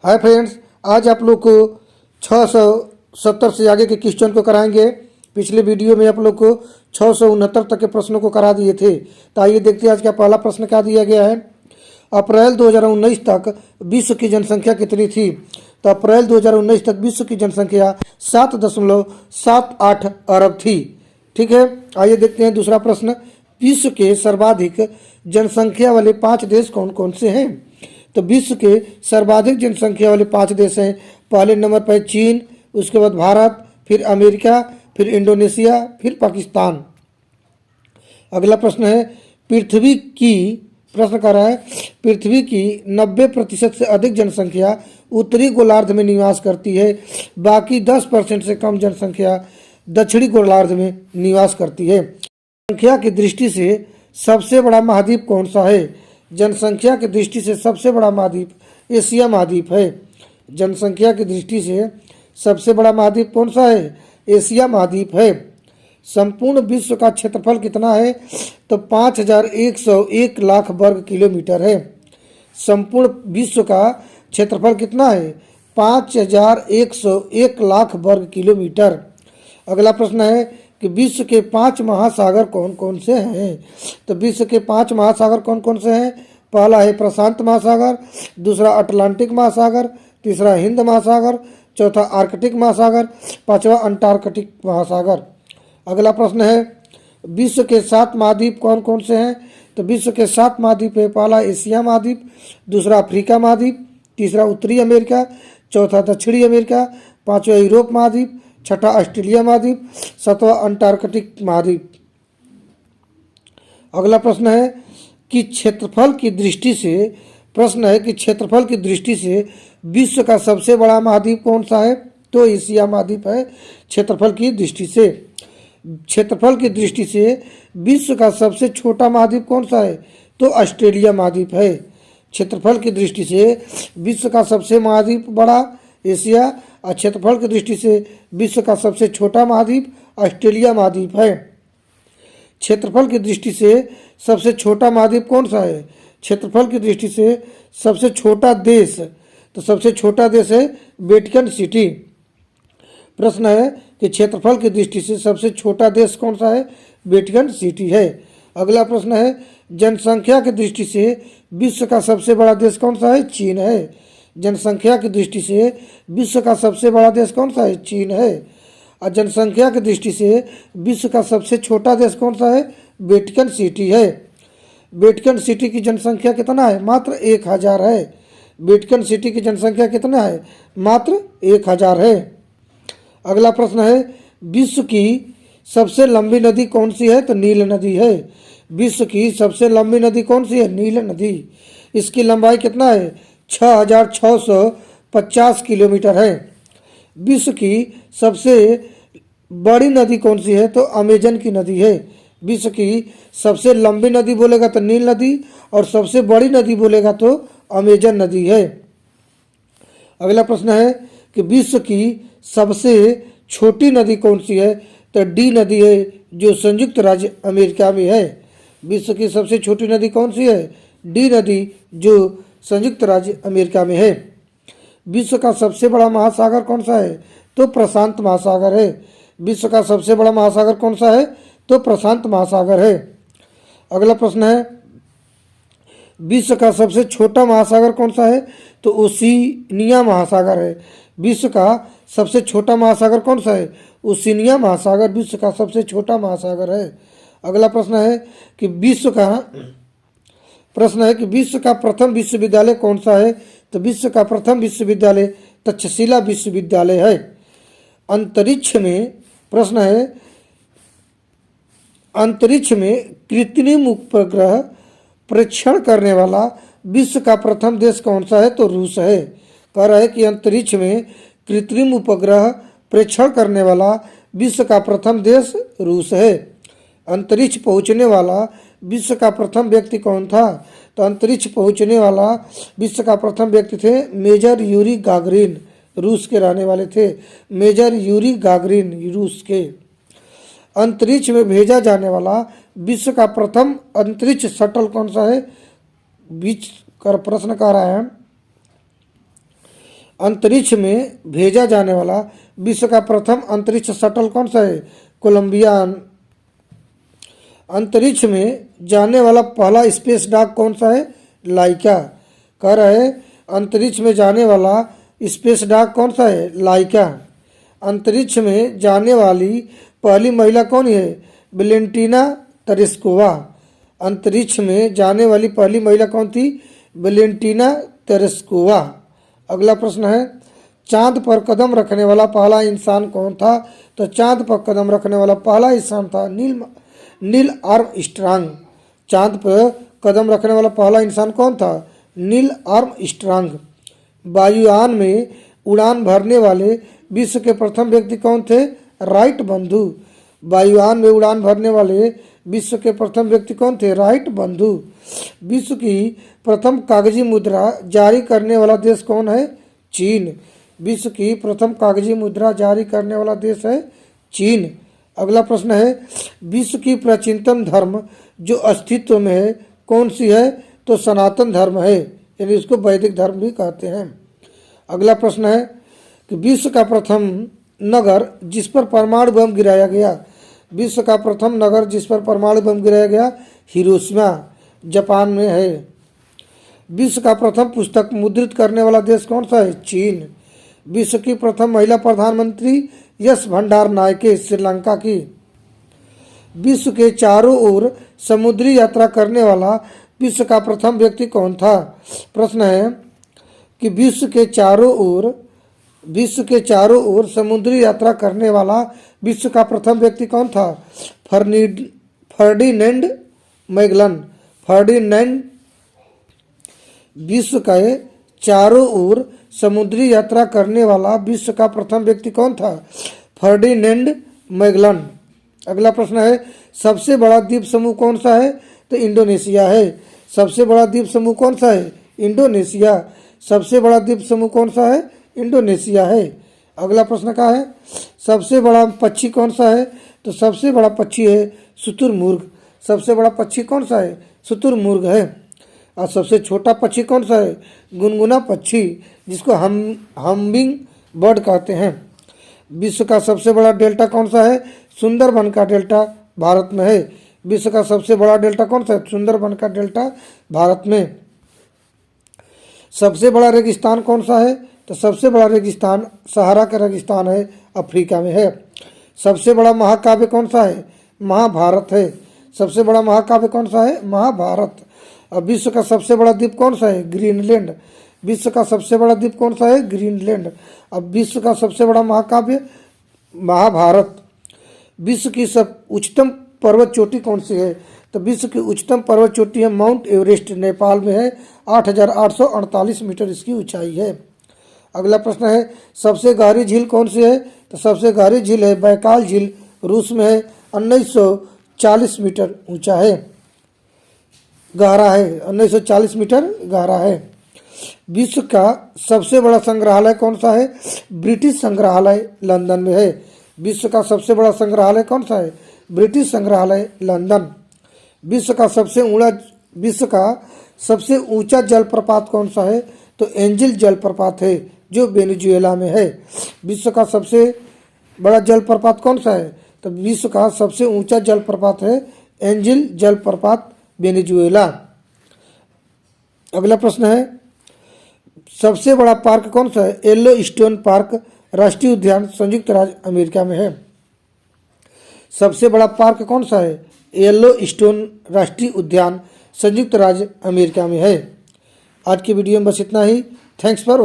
Hi friends, आज आप लोग को 670 से आगे के क्वेश्चन को कराएंगे। पिछले वीडियो में आप लोग को 669 तक के प्रश्नों को करा दिए थे। तो आइए देखते हैं आज का पहला प्रश्न क्या दिया गया है। अप्रैल 2019 तक विश्व की जनसंख्या कितनी थी? तो अप्रैल 2019 तक विश्व की जनसंख्या 7.78 अरब थी। ठीक है, आइए देखते हैं दूसरा प्रश्न। विश्व के सर्वाधिक जनसंख्या वाले 5 देश कौन कौन से हैं? तो विश्व के सर्वाधिक जनसंख्या वाले 5 देश हैं। पहले नंबर पर चीन, उसके बाद भारत, फिर अमेरिका, फिर इंडोनेशिया, फिर पाकिस्तान। अगला प्रश्न है, पृथ्वी की प्रश्न कर रहा है, पृथ्वी की 90% से अधिक जनसंख्या उत्तरी गोलार्ध में निवास करती है, बाकी 10% से कम जनसंख्या दक्षिणी गोलार्ध में निवास करती है। जनसंख्या की दृष्टि से सबसे बड़ा महाद्वीप कौन सा है? जनसंख्या की दृष्टि से सबसे बड़ा महाद्वीप एशिया महाद्वीप है। जनसंख्या की दृष्टि से सबसे बड़ा महाद्वीप कौन सा है? एशिया महाद्वीप है। संपूर्ण विश्व का क्षेत्रफल कितना है? तो 5101 लाख वर्ग किलोमीटर है। संपूर्ण विश्व का क्षेत्रफल कितना है? 5101 लाख वर्ग किलोमीटर। अगला प्रश्न है कि विश्व के 5 महासागर कौन कौन से हैं? तो विश्व के 5 महासागर कौन कौन से हैं? पहला है प्रशांत महासागर, दूसरा अटलांटिक महासागर, तीसरा हिंद महासागर, चौथा आर्कटिक महासागर, पांचवा अंटार्कटिक महासागर। अगला प्रश्न है, विश्व के 7 महाद्वीप कौन कौन से हैं? तो विश्व के 7 महाद्वीप है। पहला एशिया महाद्वीप, दूसरा अफ्रीका महाद्वीप, तीसरा उत्तरी अमेरिका, चौथा दक्षिणी अमेरिका, पांचवा यूरोप महाद्वीप, छठा ऑस्ट्रेलिया महाद्वीप, सातवां अंटार्कटिक महाद्वीप। अगला प्रश्न है कि क्षेत्रफल की दृष्टि से क्षेत्रफल की दृष्टि से विश्व का सबसे बड़ा महाद्वीप कौन सा है? तो एशिया महाद्वीप है। क्षेत्रफल की दृष्टि से विश्व का सबसे छोटा महाद्वीप कौन सा है? तो ऑस्ट्रेलिया महाद्वीप है। क्षेत्रफल की दृष्टि से विश्व का सबसे महाद्वीप बड़ा एशिया और क्षेत्रफल की दृष्टि से विश्व का सबसे छोटा महाद्वीप ऑस्ट्रेलिया महाद्वीप है। क्षेत्रफल की दृष्टि से सबसे छोटा महाद्वीप कौन सा है? क्षेत्रफल की दृष्टि से सबसे छोटा देश, तो सबसे छोटा देश है वेटिकन सिटी। प्रश्न है कि क्षेत्रफल की दृष्टि से सबसे छोटा देश कौन सा है? वेटिकन सिटी है। अगला प्रश्न है, जनसंख्या की दृष्टि से विश्व का सबसे बड़ा देश कौन सा है? चीन है। जनसंख्या की दृष्टि से विश्व का सबसे बड़ा देश कौन सा है? चीन है। और जनसंख्या की दृष्टि से विश्व का सबसे छोटा देश कौन सा है? वेटिकन सिटी है। वेटिकन सिटी की जनसंख्या कितना है? मात्र 1000 है। वेटिकन सिटी की जनसंख्या कितना है? मात्र 1000 है। अगला प्रश्न है, विश्व की सबसे लंबी नदी कौन सी है? तो नील नदी है। विश्व की सबसे लंबी नदी कौन सी है? नील नदी। इसकी लंबाई कितना है? 6650 किलोमीटर है। विश्व की सबसे बड़ी नदी कौन सी है? तो अमेजन की नदी है। विश्व की सबसे लंबी नदी बोलेगा तो नील नदी, और सबसे बड़ी नदी बोलेगा तो अमेजन नदी है। अगला प्रश्न है कि विश्व की सबसे छोटी नदी कौन सी है? तो डी नदी है, जो संयुक्त राज्य अमेरिका में है। विश्व की सबसे छोटी नदी कौन सी है? डी नदी, जो संयुक्त राज्य अमेरिका में है। विश्व का सबसे बड़ा महासागर कौन सा है? तो प्रशांत महासागर है। विश्व का सबसे बड़ा महासागर कौन सा है? तो प्रशांत महासागर है। अगला प्रश्न है, विश्व का सबसे छोटा महासागर कौन सा है? तो ओशिनिया महासागर है। विश्व का सबसे छोटा महासागर कौन सा है? ओशिनिया महासागर विश्व का सबसे छोटा महासागर है। अगला प्रश्न है कि विश्व का प्रथम विश्वविद्यालय कौन सा है? तो विश्व का प्रथम विश्वविद्यालय तक्षशिला विश्वविद्यालय है। अंतरिक्ष में प्रश्न है, अंतरिक्ष में कृत्रिम उपग्रह परीक्षण करने वाला विश्व का प्रथम देश कौन सा है? तो रूस है। कह रहा है कि अंतरिक्ष में कृत्रिम उपग्रह परीक्षण करने वाला विश्व का प्रथम देश रूस है। अंतरिक्ष पहुंचने वाला विश्व का प्रथम व्यक्ति कौन था? तो अंतरिक्ष पहुंचने वाला विश्व का प्रथम व्यक्ति थे मेजर यूरी गागरिन, रूस के रहने वाले थे। मेजर यूरी गागरिन रूस के। अंतरिक्ष में भेजा जाने वाला विश्व का प्रथम अंतरिक्ष शटल कौन सा है? बीच कर प्रश्न कह रहा है अंतरिक्ष में भेजा जाने वाला विश्व का प्रथम अंतरिक्ष शटल कौन सा है? कोलंबिया। अंतरिक्ष में जाने वाला पहला स्पेस डॉग कौन सा है? लाइका। कह रहे अंतरिक्ष में जाने वाला स्पेस डॉग कौन सा है? लाइका। अंतरिक्ष में जाने वाली पहली महिला कौन है? Valentina Tereshkova. अंतरिक्ष में जाने वाली पहली महिला कौन थी? Valentina Tereshkova. अगला प्रश्न है, चांद पर कदम रखने वाला पहला इंसान कौन था? तो चांद पर कदम रखने वाला पहला इंसान था नील आर्मस्ट्रांग। चांद पर कदम रखने वाला पहला इंसान कौन था? Neil Armstrong. वायुयान में उड़ान भरने वाले विश्व के प्रथम व्यक्ति कौन थे? राइट बंधु। वायुयान में उड़ान भरने वाले विश्व के प्रथम व्यक्ति कौन थे? राइट बंधु। विश्व की प्रथम कागजी मुद्रा जारी करने वाला देश कौन है? चीन। विश्व की प्रथम कागजी मुद्रा जारी करने वाला देश है चीन। अगला प्रश्न है, विश्व की प्राचीनतम धर्म जो अस्तित्व में है कौन सी है? तो सनातन धर्म है, यानी इसको वैदिक धर्म भी कहते हैं। अगला प्रश्न है कि विश्व का प्रथम नगर जिस पर परमाणु बम गिराया गया, विश्व का प्रथम नगर जिस पर परमाणु बम गिराया गया हिरोशिमा जापान में है। विश्व का प्रथम पुस्तक मुद्रित करने वाला देश कौन सा है? चीन। विश्व की प्रथम महिला प्रधानमंत्री यश भंडार नायके श्रीलंका की। विश्व के चारों ओर समुद्री यात्रा करने वाला विश्व का प्रथम व्यक्ति कौन था? प्रश्न है कि विश्व के चारों ओर समुद्री यात्रा करने वाला विश्व का प्रथम व्यक्ति कौन था? Ferdinand Magellan. फर्डिनेंड। विश्व के चारों ओर समुद्री यात्रा करने वाला विश्व का प्रथम व्यक्ति कौन था? Ferdinand Magellan. अगला प्रश्न है, सबसे बड़ा द्वीप समूह कौन सा है? तो इंडोनेशिया है। सबसे बड़ा द्वीप समूह कौन सा है? इंडोनेशिया। सबसे बड़ा द्वीप समूह कौन सा है? इंडोनेशिया है। अगला प्रश्न क्या है, सबसे बड़ा पक्षी कौन सा है? तो सबसे बड़ा पक्षी है शुतुरमुर्ग। सबसे बड़ा पक्षी कौन सा है? शुतुरमुर्ग है। और सबसे छोटा पक्षी कौन सा है? गुनगुना पक्षी, जिसको हम्बिंग बर्ड कहते हैं। विश्व का सबसे बड़ा डेल्टा कौन सा है? सुंदरबन का डेल्टा भारत में है। विश्व का सबसे बड़ा डेल्टा कौन सा है? सुंदरबन का डेल्टा भारत में। सबसे बड़ा रेगिस्तान कौन सा है? तो सबसे बड़ा रेगिस्तान सहारा का रेगिस्तान है, अफ्रीका में है। सबसे बड़ा महाकाव्य कौन सा है? महाभारत है। सबसे बड़ा महाकाव्य कौन सा है? महाभारत। अब विश्व का सबसे बड़ा द्वीप कौन सा है? ग्रीनलैंड। विश्व का सबसे बड़ा द्वीप कौन सा है? ग्रीनलैंड। अब विश्व का सबसे बड़ा महाकाव्य महाभारत। विश्व की सब उच्चतम पर्वत चोटी कौन सी है? तो विश्व की उच्चतम पर्वत चोटी है माउंट एवरेस्ट, नेपाल में है। 8,848 मीटर इसकी ऊंचाई है। अगला प्रश्न है, सबसे गहरी झील कौन सी है? तो सबसे गहरी झील है बैकाल झील, रूस में है। 1940 मीटर ऊंचा है, गहरा है। 1940 मीटर गहरा है। विश्व का सबसे बड़ा संग्रहालय कौन सा है? ब्रिटिश संग्रहालय लंदन में है। विश्व का सबसे बड़ा संग्रहालय कौन सा है? ब्रिटिश संग्रहालय लंदन। विश्व का सबसे ऊंचा जलप्रपात कौन सा है? तो एंजिल जलप्रपात है, जो वेनेजुएला में है। विश्व का सबसे बड़ा जलप्रपात कौन सा है? तो विश्व का सबसे ऊंचा जलप्रपात है एंजिल जलप्रपात, वेनेजुएला। अगला प्रश्न है, सबसे बड़ा पार्क कौन सा है? येलो स्टोन पार्क राष्ट्रीय उद्यान संयुक्त राज्य अमेरिका में है। सबसे बड़ा पार्क कौन सा है? येलो स्टोन राष्ट्रीय उद्यान संयुक्त राज्य अमेरिका में है। आज की वीडियो में बस इतना ही। Thanks for